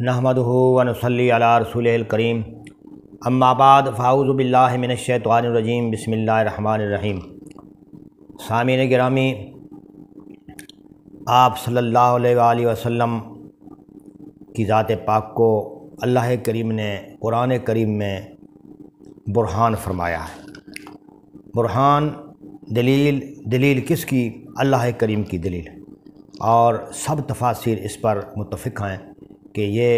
नहमदुहु व नुसल्ली अला रसूलिहिल करीम अम्मा बाद फ़ाऊज़ु बिल्लाहि मिनश्शैतानिर रजीम बिस्मिल्लाहिर रहमानिर रहीम। सामीन गिरामी, आप सल्लल्लाहु अलैहि वसल्लम की ज़ात पाक को अल्लाह करीम ने कुरान करीम में बुरहान फरमाया है। बुरहान दलील किसकी? अल्लाह करीम की दलील। और सब तफासिर इस पर मुत्तफ़िक़ हैं कि ये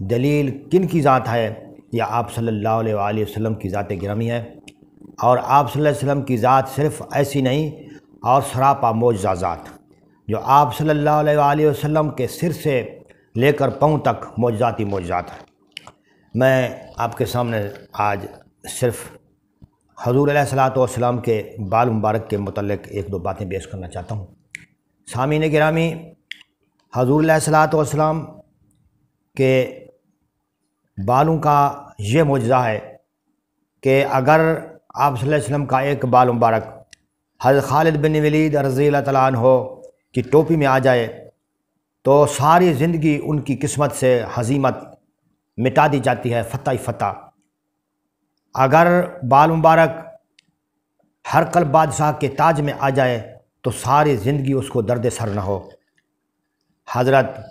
दलील किन की ज़ात है, या आप सल्लल्लाहु अलैहि वसल्लम की ज़ात गिरामी है। और आप सल्लल्लाहु अलैहि वसल्लम की ज़ात सिर्फ़ ऐसी नहीं और सरापा मौजज़ा ज़ात, जो आप सल्लल्लाहु अलैहि वसल्लम के सिर से लेकर पाँव तक मौजज़ात ही मौजज़ात है। मैं आपके सामने आज सिर्फ़ हुज़ूर अलैहिस्सलातु वस्सलाम के बाल मुबारक के मुतल्लिक़ एक दो बातें पेश करना चाहता हूँ। सामीन गिरामी, हुज़ूर अलैहिस्सलातु वस्सलाम के बालों का ये मौजज़ा है कि अगर आप सल्लल्लाहु अलैहि वसल्लम का एक बाल मुबारक हज़रत खालिद बिन वलीद रज़ियल्लाहु तआला अन्हु की टोपी में आ जाए तो सारी ज़िंदगी उनकी किस्मत से हज़ीमत मिटा दी जाती है, फ़तह ही फ़तह। अगर बाल मुबारक हरकल बादशाह के ताज में आ जाए तो सारी ज़िंदगी उसको दर्द सर न हो। हज़रत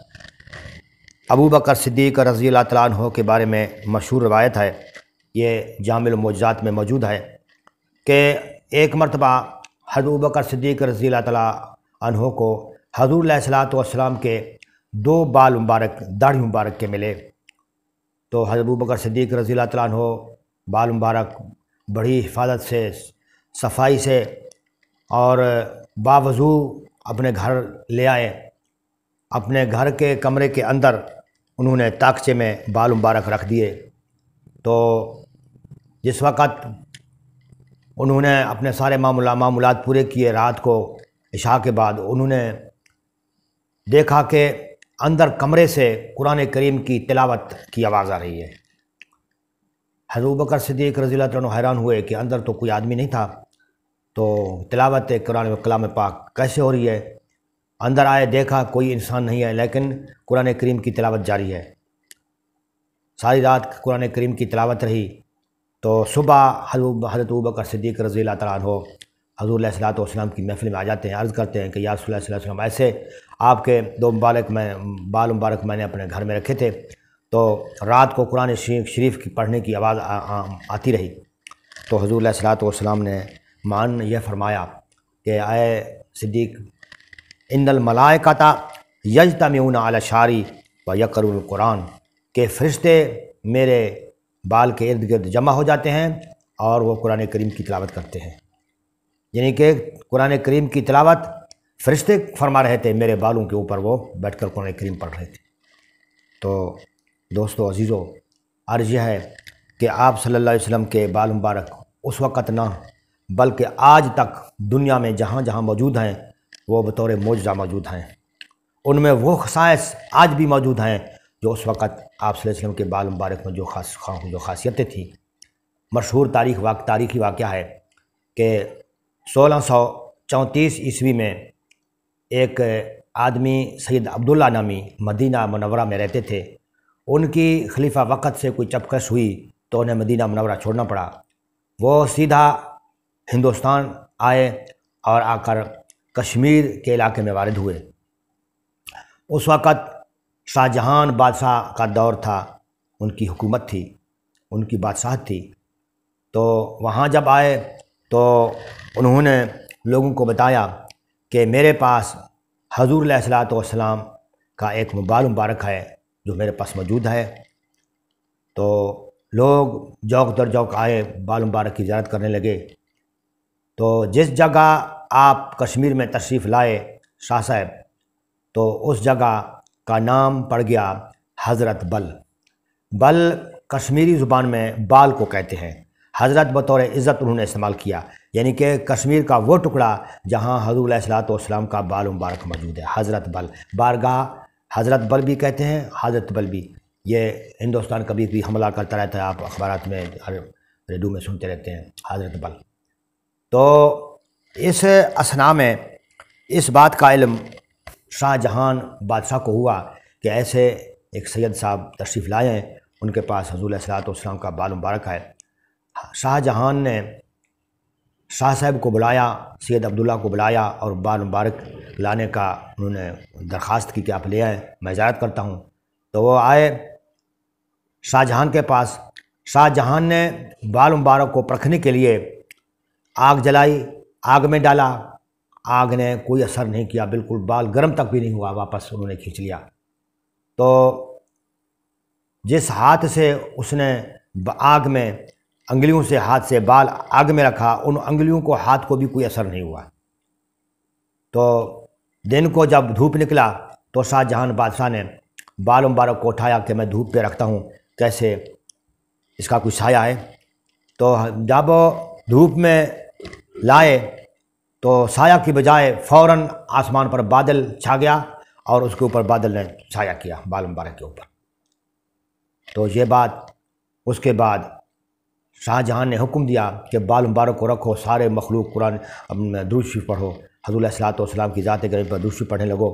अबू बकर सिद्दीक़ रज़ियल्लाहु तआला अन्हु के बारे में मशहूर रवायत है, ये जामिल मौजज़ात में मौजूद है कि एक मरतबा हज़रत अबू बकर सिद्दीक़ रज़ियल्लाहु तआला अन्हु को हुज़ूर अलैहिस्सलातु वस्सलाम के दो बाल मुबारक दाढ़ी मुबारक के मिले। तो हज़रत अबू बकर सिद्दीक़ रज़ियल्लाहु तआला अन्हु बाल मुबारक बड़ी हिफाजत से, सफाई से और बावज़ू अपने घर ले आए। अपने घर के कमरे के अंदर उन्होंने ताकचे में बाल मुबारक रख दिए। तो जिस वक़्त उन्होंने अपने सारे मामूलात पूरे किए, रात को इशा के बाद उन्होंने देखा कि अंदर कमरे से कुरान करीम की तिलावत की आवाज़ आ रही है। हज़रत अबू बकर सिद्दीक़ रज़ियल्लाहु अन्हु हैरान हुए कि अंदर तो कोई आदमी नहीं था, तो तिलावत कुरान कलाम पाक कैसे हो रही है। अंदर आए, देखा कोई इंसान नहीं है, लेकिन कुरान करीम की तिलावत जारी है। सारी रात कुरान करीम की तिलावत रही। तो सुबह हज़रत अबू बकर सिद्दीक़ रज़ियल्लाहु तआला अन्हु हुज़ूर अलैहिस्सलातु वस्सलाम की महफ़िल में आ जाते हैं, अर्ज़ करते हैं कि या रसूल अल्लाह सल्लल्लाहु अलैहि वसल्लम, ऐसे आपके दो बाल मुबारक मैंने अपने घर में रखे थे, तो रात को कुरान शरीफ की पढ़ने की आवाज़ आती रही। तो हुज़ूर अलैहिस्सलातु वस्सलाम ने मान यह फरमाया कि आए सिद्दीक़, इन्नल मलाइकता यज्तमिऊना अला शारी व यक़रऊल कुरान, के फ़रिश्ते मेरे बाल के इर्द गिर्द जमा हो जाते हैं और वो कुरान करीम की तिलावत करते हैं। यानी कि कुरान करीम की तिलावत फ़रिश्ते फरमा रहे थे, मेरे बालों के ऊपर वो बैठकर कुरान करीम पढ़ रहे थे। तो दोस्तों अजीज़ों, अर्ज़ यह है कि आप सल्लल्लाहु अलैहि वसल्लम के बाल मुबारक उस वक़्त ना बल्कि आज तक दुनिया में जहाँ जहाँ मौजूद हैं वो बतौर मौजज़ा मौजूद हैं। उनमें वो ख़साइस आज भी मौजूद हैं जो उस वक़्त आप सल्लल्लाहु अलैहि वसल्लम के बाल मुबारक में जो ख़ासियतें थीं। मशहूर तारीख़ी वाक़या है कि 1634 ईस्वी में एक आदमी सैयद अब्दुल्ला नामी मदीना मुनव्वरा में रहते थे। उनकी खलीफा वक़्त से कोई चपकस हुई तो उन्हें मदीना मुनव्वरा छोड़ना पड़ा। वो सीधा हिंदुस्तान आए और आकर कश्मीर के इलाके में वारिद हुए। उस वक़्त शाहजहां बादशाह का दौर था, उनकी हुकूमत थी, उनकी बादशाहत थी। तो वहाँ जब आए तो उन्होंने लोगों को बताया कि मेरे पास हुज़ूर अलैहिस्सलातु वस्सलाम का एक बाल मुबारक है जो मेरे पास मौजूद है। तो लोग जौक दर जौक आए, बाल मुबारक की ज़ियारत करने लगे। तो जिस जगह आप कश्मीर में तशरीफ़ लाए शाह साहब, तो उस जगह का नाम पड़ गया हज़रत बल कश्मीरी ज़ुबान में बाल को कहते हैं। हज़रत बतौर इज़्ज़त उन्होंने इस्तेमाल किया, यानी कि कश्मीर का वो टुकड़ा जहाँ हुज़ूर अलैहिस्सलातु वस्सलाम का बाल मुबारक मौजूद है। हज़रत बल, बारगाह हज़रत बल भी कहते हैं, हज़रत बल भी। ये हिंदुस्तान कभी भी हमला करता रहता है, आप अखबारात में रेडियो में सुनते रहते हैं, हज़रत बल। तो इस असना में इस बात का इल्म शाहजहां बादशाह को हुआ कि ऐसे ایک سید صاحب تشریف لائے ہیں، ان کے پاس حضور علیہ الصلوۃ والسلام کا بال مبارک ہے۔ شاہ جہان نے شاہ صاحب کو بلایا، سید عبداللہ کو بلایا اور بال مبارک لانے کا انہوں نے درخواست کی کہ آپ لے آئیں، میں اجازت کرتا ہوں۔ تو وہ آئے شاہ جہان کے پاس۔ شاہ جہان نے بال مبارک کو پرکھنے کے لیے آگ جلائی، آگ میں ڈالا، آگ نے کوئی اثر نہیں کیا، بالکل بال گرم تک بھی نہیں ہوا، واپس انہوں نے کھینچ لیا۔ تو جس ہاتھ سے اس نے آگ میں انگلیوں سے ہاتھ سے بال آگ میں رکھا، ان انگلیوں کو ہاتھ کو بھی کوئی اثر نہیں ہوا۔ تو دن کو جب دھوپ نکلا تو شاہ جہان بادشاہ نے بال مبارک کو اٹھایا کہ میں دھوپ پہ رکھتا ہوں، کیسے اس کا کوئی سایہ ہے۔ تو جب دھوپ میں لائے تو سایہ کی بجائے فوراً آسمان پر بادل چھا گیا اور اس کے اوپر بادل نے سایہ کیا بال مبارک کے اوپر۔ تو یہ بات، اس کے بعد شاہ جہان نے حکم دیا کہ بال مبارک کو رکھو، سارے مخلوق قرآن درود شریف پڑھو، حضور علیہ الصلوۃ والسلام کی ذات گرامی پر درود شریف پڑھنے لگو۔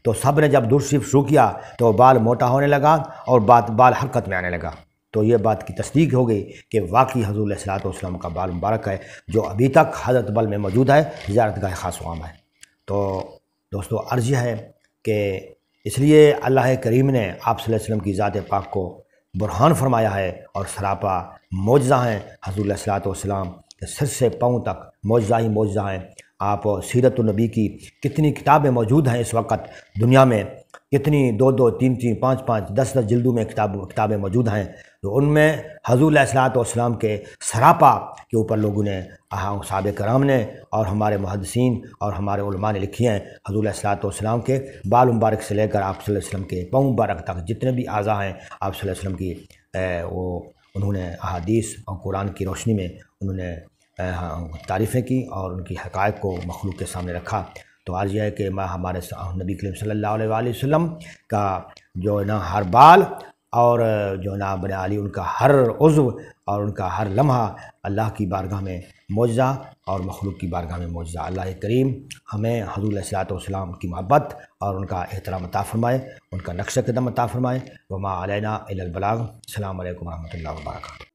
تو سب نے جب درود شریف شروع کیا تو بال موٹا ہونے لگا اور بال حرکت میں آنے لگا۔ تو یہ بات کی تصدیق ہو گئی کہ واقعی حضور علیہ الصلوۃ والسلام کا بال مبارک ہے، جو ابھی تک حضرت بل میں موجود ہے، زیارت گاہ خاص و عام ہے۔ تو دوستو عرض یہ ہے کہ اس لیے اللہ کریم نے آپ صلی اللہ علیہ وسلم کی ذات پاک کو برہان فرمایا ہے، اور سراپا معجزہ ہیں حضور علیہ الصلوۃ والسلام کے سر سے پاؤں تک معجزہ ہی معجزہ ہیں۔ آپ سیرت النبی کی کتنی کتابیں موجود ہیں اس وقت دنیا میں، کتنی 2 3 5 5 10 جلدوں میں کتابیں موجود ہیں، تو ان میں حضور علیہ الصلوۃ والسلام کے سراپا کے اوپر لوگوں نے، صحابہ کرام نے اور ہمارے محدثین اور ہمارے علماء نے لکھی ہیں۔ حضور علیہ الصلوۃ والسلام کے بال مبارک سے لے کر آپ صلی اللہ علیہ وسلم کے پاؤں مبارک تک جتنے بھی اعضاء ہیں، آپ صلی اللہ علیہ وسلم کی وہ انہوں نے احادیث اور قرآن کی روشنی میں انہوں نے تعریفیں کی اور ان کی حقائق کو مخلوق کے سامنے رکھا۔ تو آج یہ ہے کہ ہمارے نبی کریم صلی اللہ علیہ وآلہ وسلم کا جو نا ہر بال اور جو نا بن علی ان کا ہر عضو اور ان کا ہر لمحہ اللہ کی بارگاہ میں معجزہ اور مخلوق کی بارگاہ میں معجزہ۔ اللہ کریم ہمیں حضور علیہ الصلوۃ والسلام کی محبت اور ان کا احترام عطا فرمائے، ان کا نقش قدم عطا فرمائے۔ وما علینا الا البلاغ۔ السلام علیکم ورحمۃ اللہ وبرکاتہ۔